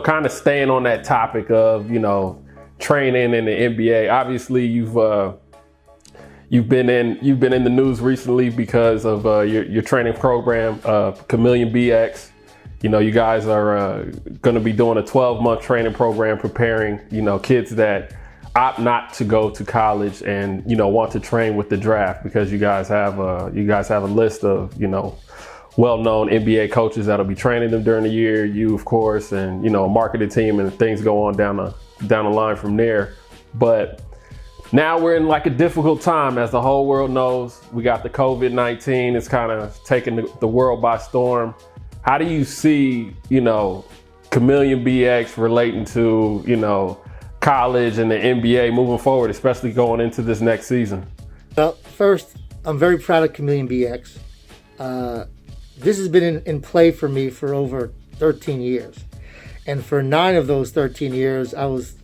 Kind of staying on that topic of, training in the NBA. Obviously, you've been in the news recently because of your training program, Chameleon BX. You guys are going to be doing a 12-month training program preparing, kids that opt not to go to college and, want to train with the draft, because you guys have a list of, well-known NBA coaches that'll be training them during the year, you of course, and a marketing team, and things go on down the line from there. But now we're in like a difficult time, as the whole world knows. We got the COVID-19. It's kind of taking the world by storm. How do you see, Chameleon BX relating to, college and the NBA moving forward, especially going into this next season? Well, first, I'm very proud of Chameleon BX. This has been in play for me for over 13 years. And for 9 of those 13 years, I was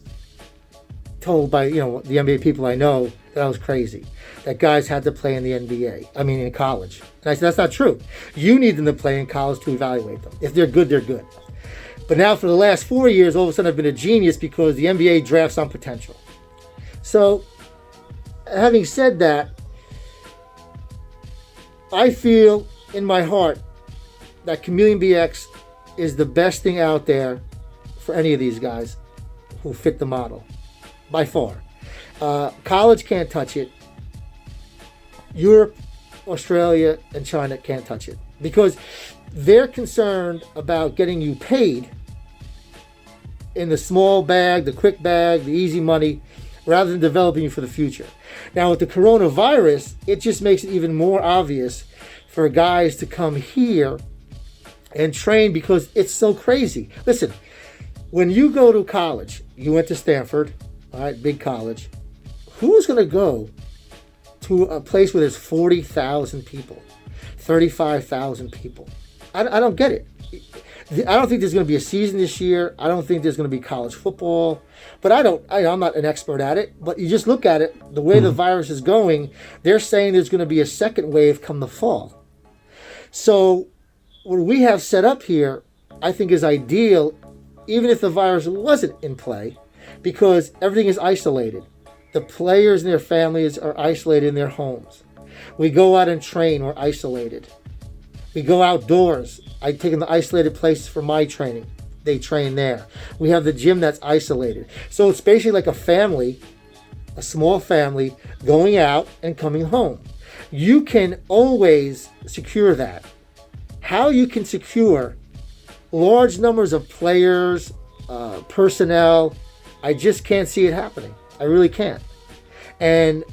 told by, the NBA people I know that I was crazy, that guys had to play in the NBA, in college. And I said, that's not true. You need them to play in college to evaluate them. If they're good, they're good. But now for the last 4 years, all of a sudden I've been a genius because the NBA drafts on potential. So, having said that, I feel in my heart that Chameleon BX is the best thing out there for any of these guys who fit the model, by far. College can't touch it. Europe, Australia, and China can't touch it because they're concerned about getting you paid in the small bag, the quick bag, the easy money, rather than developing you for the future. Now with the coronavirus, it just makes it even more obvious for guys to come here and train because it's so crazy. Listen, when you go to college, you went to Stanford, all right, big college. Who's going to go to a place where there's 40,000 people, 35,000 people? I don't get it. I don't think there's going to be a season this year. I don't think there's going to be college football. But I'm not an expert at it. But you just look at it, the way the virus is going, they're saying there's going to be a second wave come the fall. So what we have set up here, I think is ideal, even if the virus wasn't in play, because everything is isolated. The players and their families are isolated in their homes. We go out and train, we're isolated. We go outdoors. I take them to isolated places for my training. They train there. We have the gym that's isolated. So it's basically like a family, a small family, going out and coming home. You can always secure that. How you can secure large numbers of players, personnel, I just can't see it happening. I really can't. And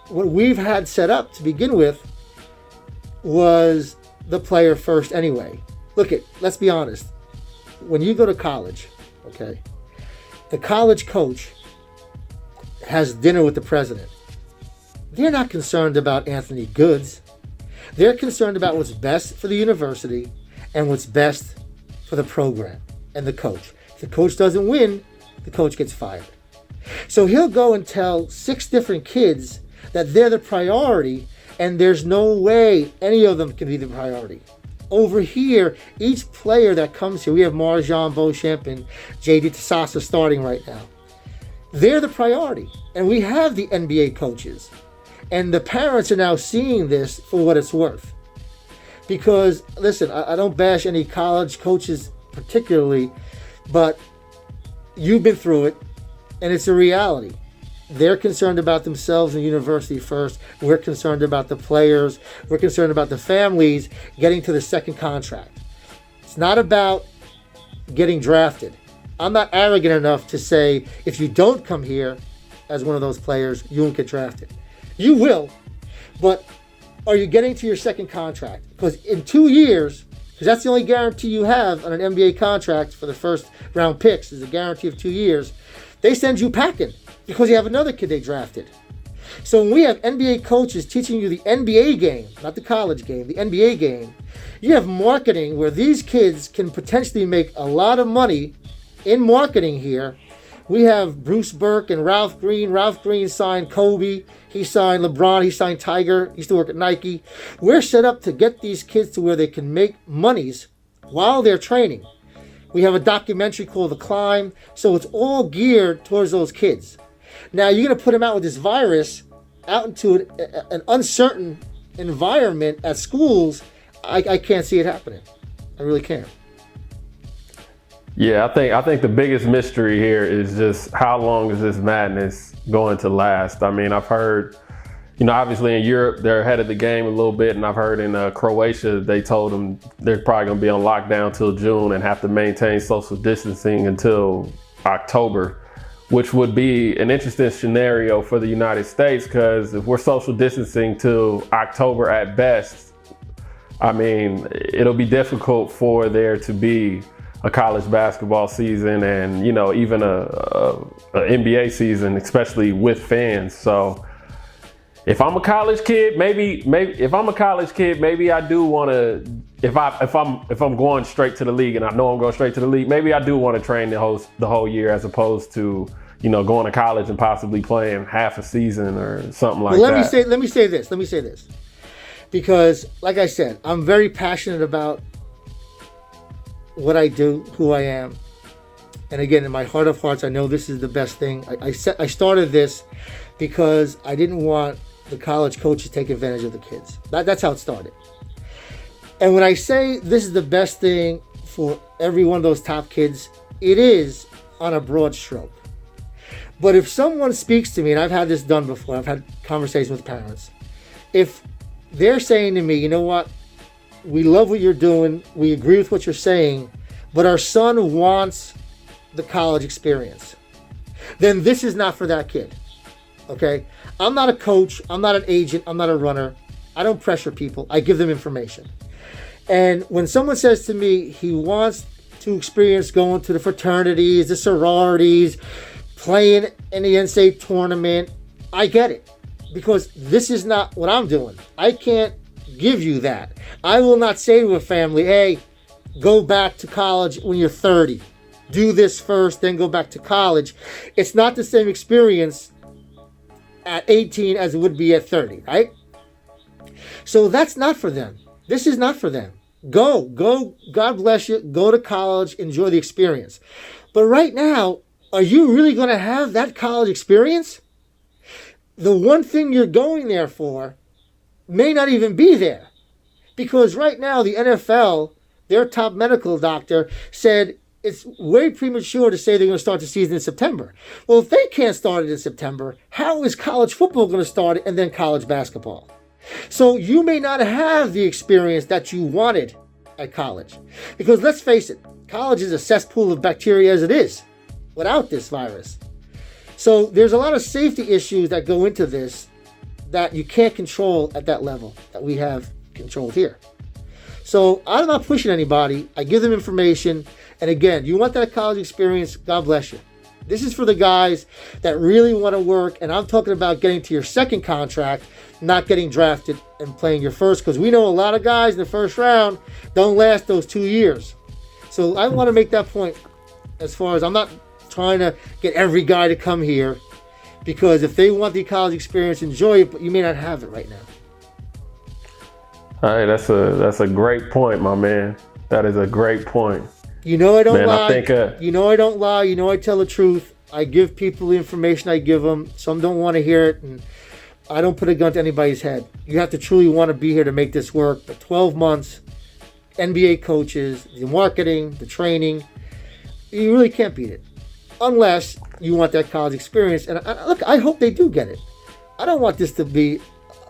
what we've had set up to begin with was the player first anyway. Let's be honest. When you go to college, okay, the college coach has dinner with the president. They're not concerned about Anthony Goods. They're concerned about what's best for the university and what's best for the program and the coach. If the coach doesn't win, the coach gets fired. So he'll go and tell 6 different kids that they're the priority, and there's no way any of them can be the priority. Over here, each player that comes here, we have Marjan Beauchamp and J.D. Tassasa starting right now. They're the priority, and we have the NBA coaches. And the parents are now seeing this for what it's worth. Because, listen, I don't bash any college coaches particularly, but you've been through it, and it's a reality. They're concerned about themselves and university first. We're concerned about the players. We're concerned about the families getting to the second contract. It's not about getting drafted. I'm not arrogant enough to say if you don't come here as one of those players, you won't get drafted. You will, but are you getting to your second contract? Because in 2 years, because that's the only guarantee you have on an NBA contract for the first round picks is a guarantee of 2 years, they send you packing because you have another kid they drafted. So when we have NBA coaches teaching you the NBA game, not the college game, the NBA game, you have marketing where these kids can potentially make a lot of money in marketing here. We have Bruce Burke and Ralph Green. Ralph Green signed Kobe. He signed LeBron. He signed Tiger. He used to work at Nike. We're set up to get these kids to where they can make monies while they're training. We have a documentary called The Climb, so it's all geared towards those kids. Now, you're going to put them out with this virus out into an uncertain environment at schools. I can't see it happening. I really can't. Yeah, I think the biggest mystery here is just how long is this madness going to last? I mean, I've heard, obviously in Europe, they're ahead of the game a little bit. And I've heard in Croatia, they told them they're probably going to be on lockdown till June and have to maintain social distancing until October, which would be an interesting scenario for the United States, because if we're social distancing till October at best, I mean, it'll be difficult for there to be a college basketball season and, even a NBA season, especially with fans. So if I'm a college kid, maybe I do want to, if I'm going straight to the league, and I know I'm going straight to the league, maybe I do want to train the whole year, as opposed to, going to college and possibly playing half a season or something like that. Let me say this. Because, like I said, I'm very passionate about what I do, who I am. And again, in my heart of hearts, I know this is the best thing. I started this because I didn't want the college coaches to take advantage of the kids. That's how it started. And when I say this is the best thing for every one of those top kids, it is on a broad stroke. But if someone speaks to me, and I've had this done before, I've had conversations with parents, if they're saying to me, you know what, we love what you're doing, we agree with what you're saying, but our son wants the college experience, then this is not for that kid. Okay? I'm not a coach, I'm not an agent, I'm not a runner. I don't pressure people, I give them information. And when someone says to me he wants to experience going to the fraternities, the sororities, playing in the NCAA tournament, I get it. Because this is not what I'm doing. I can't give you that. I will not say to a family, hey, go back to college when you're 30. Do this first, then go back to college. It's not the same experience at 18 as it would be at 30, right? So that's not for them. This is not for them. Go, God bless you, go to college, enjoy the experience. But right now, are you really going to have that college experience? The one thing you're going there for may not even be there. Because right now, the NFL, their top medical doctor, said it's way premature to say they're going to start the season in September. Well, if they can't start it in September, how is college football going to start it and then college basketball? So you may not have the experience that you wanted at college. Because let's face it, college is a cesspool of bacteria as it is without this virus. So there's a lot of safety issues that go into this that you can't control at that level that we have controlled here. So I'm not pushing anybody. I give them information. And again, you want that college experience, God bless you. This is for the guys that really want to work. And I'm talking about getting to your second contract, not getting drafted and playing your first. Because we know a lot of guys in the first round don't last those 2 years. So I want to make that point as far as I'm not trying to get every guy to come here, because if they want the college experience, enjoy it, but you may not have it right now. All right, that's a great point, my man. That is a great point. I don't lie. I don't lie. I tell the truth. I give people the information I give them. Some don't want to hear it, and I don't put a gun to anybody's head. You have to truly want to be here to make this work. But 12 months, NBA coaches, the marketing, the training, you really can't beat it. Unless you want that college experience. And look, I hope they do get it. I don't want this to be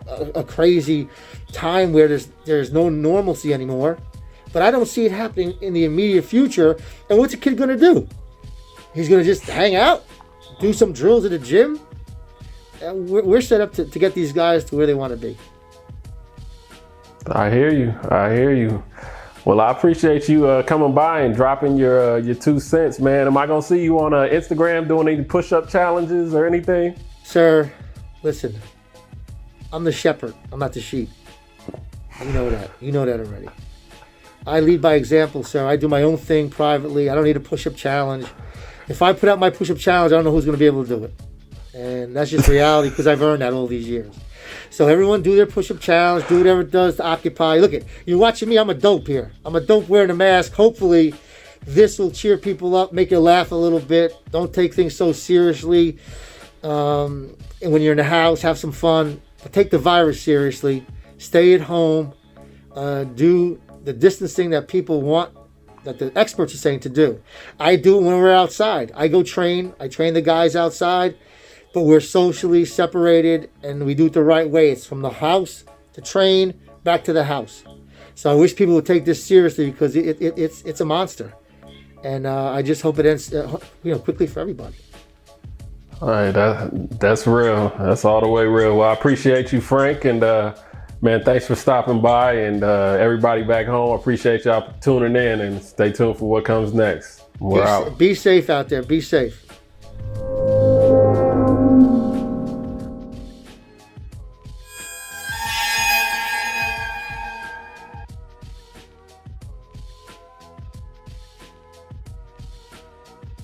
a crazy time where there's no normalcy anymore. But I don't see it happening in the immediate future. And what's a kid going to do? He's going to just hang out, do some drills at the gym. And we're set up to get these guys to where they want to be. I hear you. Well, I appreciate you coming by and dropping your 2 cents, man. Am I going to see you on Instagram doing any push-up challenges or anything? Sir, listen, I'm the shepherd. I'm not the sheep. You know that. You know that already. I lead by example, sir. I do my own thing privately. I don't need a push-up challenge. If I put out my push-up challenge, I don't know who's going to be able to do it. And that's just reality because I've earned that all these years. So everyone do their push-up challenge, do whatever it does to occupy. Look at, you're watching me, I'm a dope here. I'm a dope wearing a mask. Hopefully this will cheer people up, make you laugh a little bit. Don't take things so seriously. And when you're in the house, have some fun. But take the virus seriously. Stay at home. Do the distancing that people want, that the experts are saying to do. I do it when we're outside. I go train. I train the guys outside. But we're socially separated, and we do it the right way. It's from the house to train, back to the house. So I wish people would take this seriously, because it's a monster. And I just hope it ends quickly for everybody. All right, that's real. That's all the way real. Well, I appreciate you, Frank, and man, thanks for stopping by, and everybody back home, I appreciate y'all tuning in, and stay tuned for what comes next. We're out. Be safe out there. Be safe.